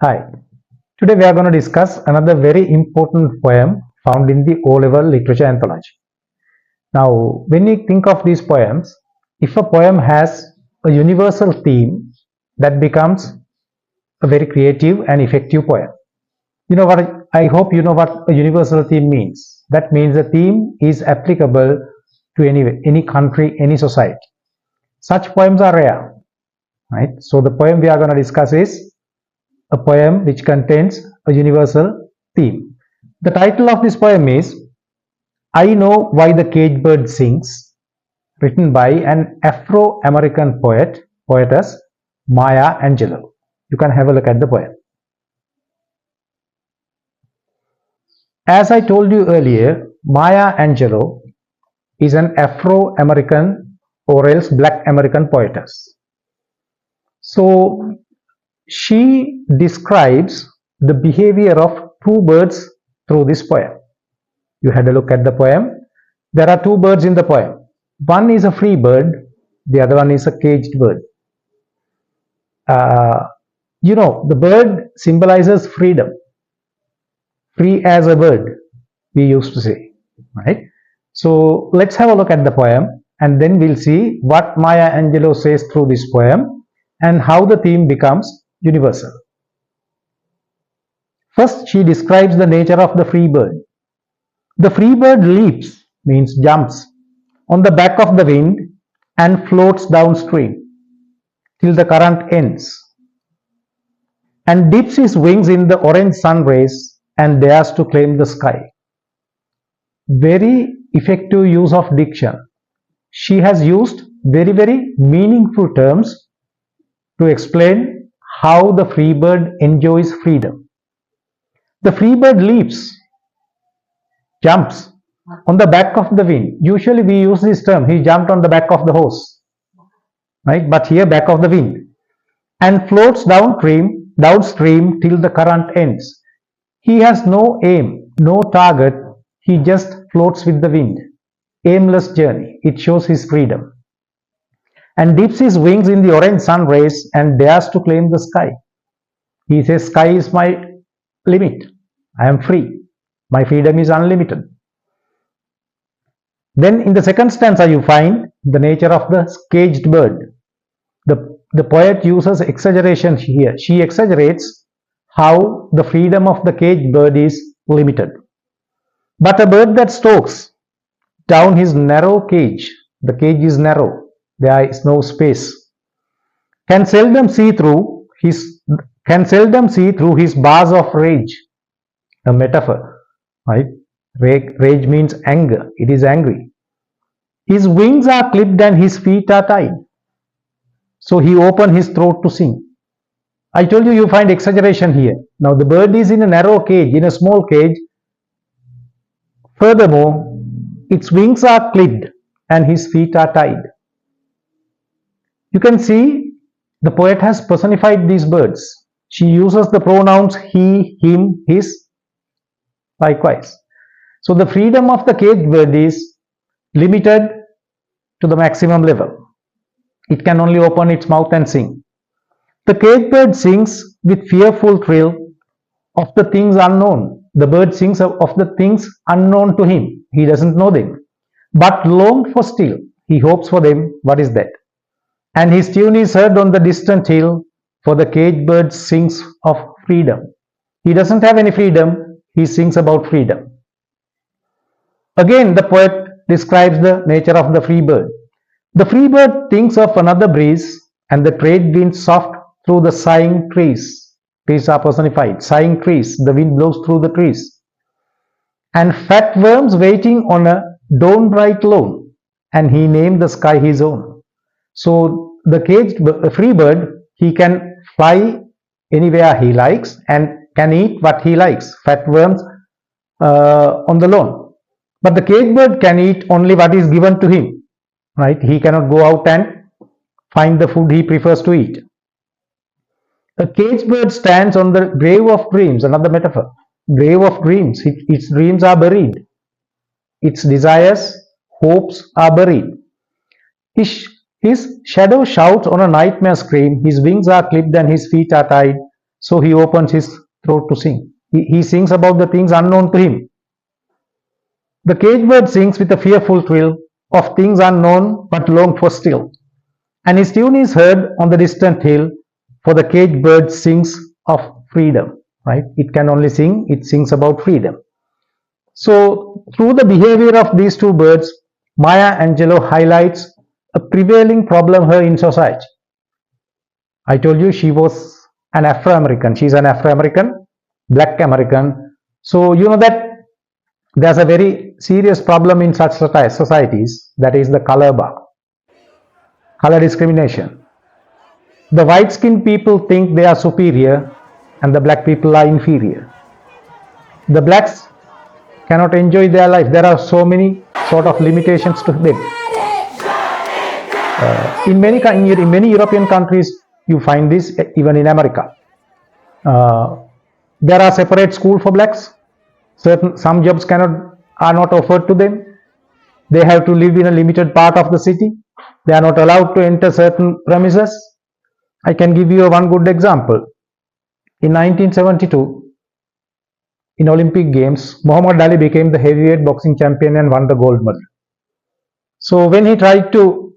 Hi, today we are going to discuss another very important poem found in the O-level literature anthology. Now, when you think of these poems, if a poem has a universal theme, that becomes a very creative and effective poem. You know what? I hope you know what a universal theme means. That means the theme is applicable to any country, any society. Such poems are rare, right? So the poem we are going to discuss is a poem which contains a universal theme. The title of this poem is I Know Why the Cage Bird Sings, written by an Afro-American poetess, Maya Angelou. You can have a look at the poem. As I told you earlier, Maya Angelou is an Afro-American or else Black American poetess. So she describes the behavior of two birds through this poem. You had a look at the poem. There are two birds in the poem. One is a free bird, the other one is a caged bird. Uh, the bird symbolizes freedom. Free as a bird, we used to say, right? So let's have a look at the poem and then we'll see what Maya Angelou says through this poem and how the theme becomes universal. First, she describes the nature of the free bird. The free bird leaps, means jumps, on the back of the wind and floats downstream till the current ends, and dips his wings in the orange sun rays and dares to claim the sky. Very effective use of diction. She has used very, very meaningful terms to explain how the free bird enjoys freedom. The free bird leaps, jumps on the back of the wind. Usually we use this term, he jumped on the back of the horse, right? But here back of the wind, and floats downstream till the current ends. He has no aim, no target, he just floats with the wind. Aimless journey, it shows his freedom. And dips his wings in the orange sun rays and dares to claim the sky. He says, sky is my limit. I am free. My freedom is unlimited. Then in the second stanza you find the nature of the caged bird. The poet uses exaggeration here. She exaggerates how the freedom of the caged bird is limited. But a bird that stalks down his narrow cage, the cage is narrow, there is no space, can seldom see through his bars of rage. A metaphor, right? Rage means anger. It is angry. His wings are clipped and his feet are tied. So he opened his throat to sing. I told you find exaggeration here. Now the bird is in a narrow cage, in a small cage. Furthermore, its wings are clipped and his feet are tied. You can see the poet has personified these birds. She uses the pronouns he, him, his, likewise. So the freedom of the caged bird is limited to the maximum level. It can only open its mouth and sing. The caged bird sings with fearful thrill of the things unknown. The bird sings of the things unknown to him. He doesn't know them. But longed for still, he hopes for them. What is that? And his tune is heard on the distant hill, for the caged bird sings of freedom. He doesn't have any freedom, he sings about freedom. Again, the poet describes the nature of the free bird. The free bird thinks of another breeze, and the trade winds soft through the sighing trees. Trees are personified, sighing trees, the wind blows through the trees. And fat worms waiting on a dawn-bright lawn, and he named the sky his own. So the caged free bird, he can fly anywhere he likes and can eat what he likes, fat worms on the lawn. But the caged bird can eat only what is given to him, right? He cannot go out and find the food he prefers to eat. A caged bird stands on the grave of dreams, another metaphor. Grave of dreams, its dreams are buried. Its desires, hopes are buried. His shadow shouts on a nightmare scream, his wings are clipped and his feet are tied. So he opens his throat to sing. He sings about the things unknown to him. The cage bird sings with a fearful thrill of things unknown but longed for still. And his tune is heard on the distant hill, for the cage bird sings of freedom. Right? It can only sing, it sings about freedom. So, through the behavior of these two birds, Maya Angelou highlights a prevailing problem here in society. I told you she was an Afro-American. She's an Afro-American, black American. So, you know that there's a very serious problem in such societies, that is the color bar, color discrimination. The white-skinned people think they are superior and the black people are inferior. The blacks cannot enjoy their life. There are so many sort of limitations to them. In many European countries, you find this, even in America. There are separate schools for blacks. Some jobs are not offered to them. They have to live in a limited part of the city. They are not allowed to enter certain premises. I can give you one good example. In 1972, in Olympic Games, Muhammad Ali became the heavyweight boxing champion and won the gold medal. So when he tried to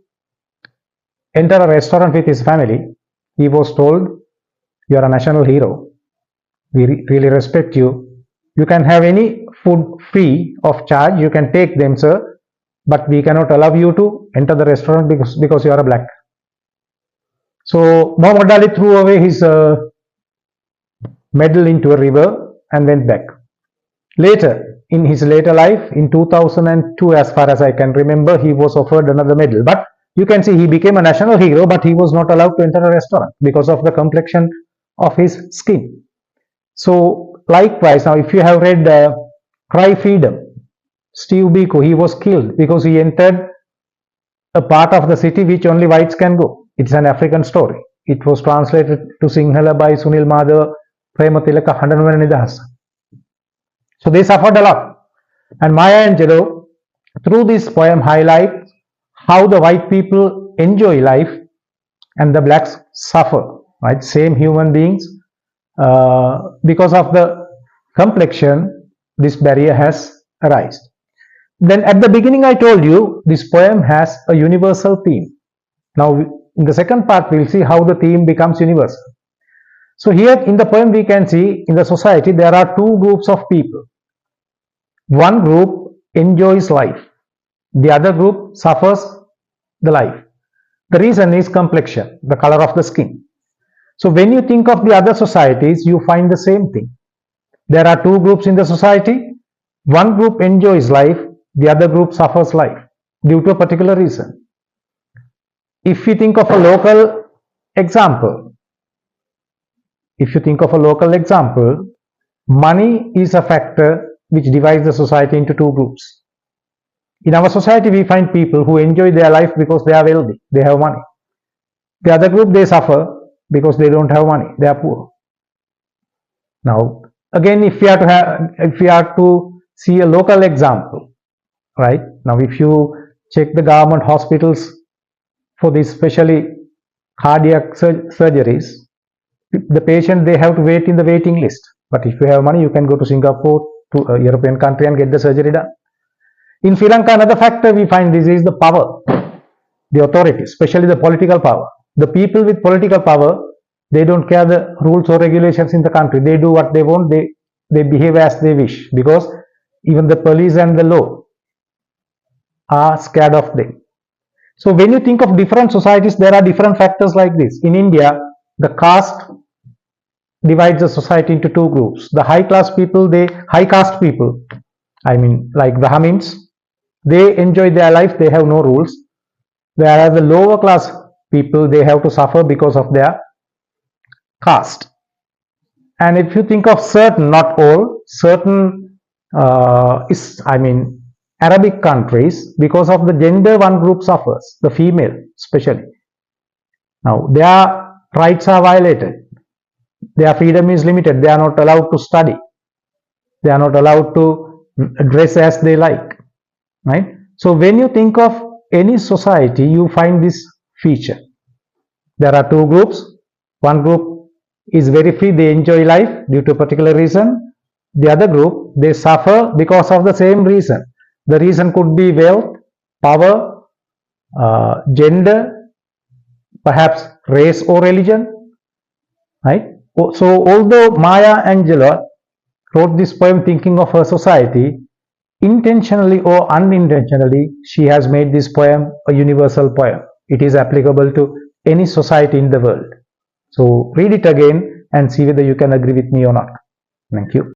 enter a restaurant with his family, he was told, "You are a national hero. We really respect you. You can have any food free of charge. You can take them, sir, but we cannot allow you to enter the restaurant because you are a black." So Muhammad Ali threw away his medal into a river and went back. Later, in his later life, in 2002, as far as I can remember, he was offered another medal. But you can see he became a national hero, but he was not allowed to enter a restaurant because of the complexion of his skin. So likewise, now if you have read Cry Freedom, Steve Biko, he was killed because he entered a part of the city which only whites can go. It's an African story. It was translated to Sinhala by Sunil Madhav Prematilaka 101 Nidahasa. So they suffered a lot. And Maya Angelou, through this poem, highlights how the white people enjoy life and the blacks suffer, right? Same human beings. Because of the complexion, this barrier has arisen. Then at the beginning I told you this poem has a universal theme. Now in the second part we'll see how the theme becomes universal. So here in the poem we can see in the society there are two groups of people. One group enjoys life. The other group suffers the life. The reason is complexion, the color of the skin. So when you think of the other societies, you find the same thing. There are two groups in the society. One group enjoys life, the other group suffers life due to a particular reason. If you think of a local example, money is a factor which divides the society into two groups. In our society, we find people who enjoy their life because they are wealthy, they have money. The other group, they suffer because they don't have money, they are poor. Now, again, if we are to see a local example, right? Now, if you check the government hospitals for these especially cardiac surgeries, the patient, they have to wait in the waiting list. But if you have money, you can go to Singapore, to a European country and get the surgery done. In Sri Lanka, another factor we find this is the power, the authority, especially the political power. The people with political power, they don't care the rules or regulations in the country. They do what they want. They behave as they wish because even the police and the law are scared of them. So when you think of different societies, there are different factors like this. In India, the caste divides the society into two groups. The high caste people, I mean like Brahmins, they enjoy their life, they have no rules. Whereas the lower class people, they have to suffer because of their caste. And if you think of certain, not all, certain Arabic countries, because of the gender, one group suffers, the female especially. Now their rights are violated, their freedom is limited, they are not allowed to study, they are not allowed to dress as they like, right? So when you think of any society, you find this feature. There are two groups. One group is very free, they enjoy life due to a particular reason. The other group, they suffer because of the same reason. The reason could be wealth, power, gender, perhaps race or religion, right? So although Maya Angelou wrote this poem thinking of her society, intentionally or unintentionally, she has made this poem a universal poem. It is applicable to any society in the world. So read it again and see whether you can agree with me or not. Thank you.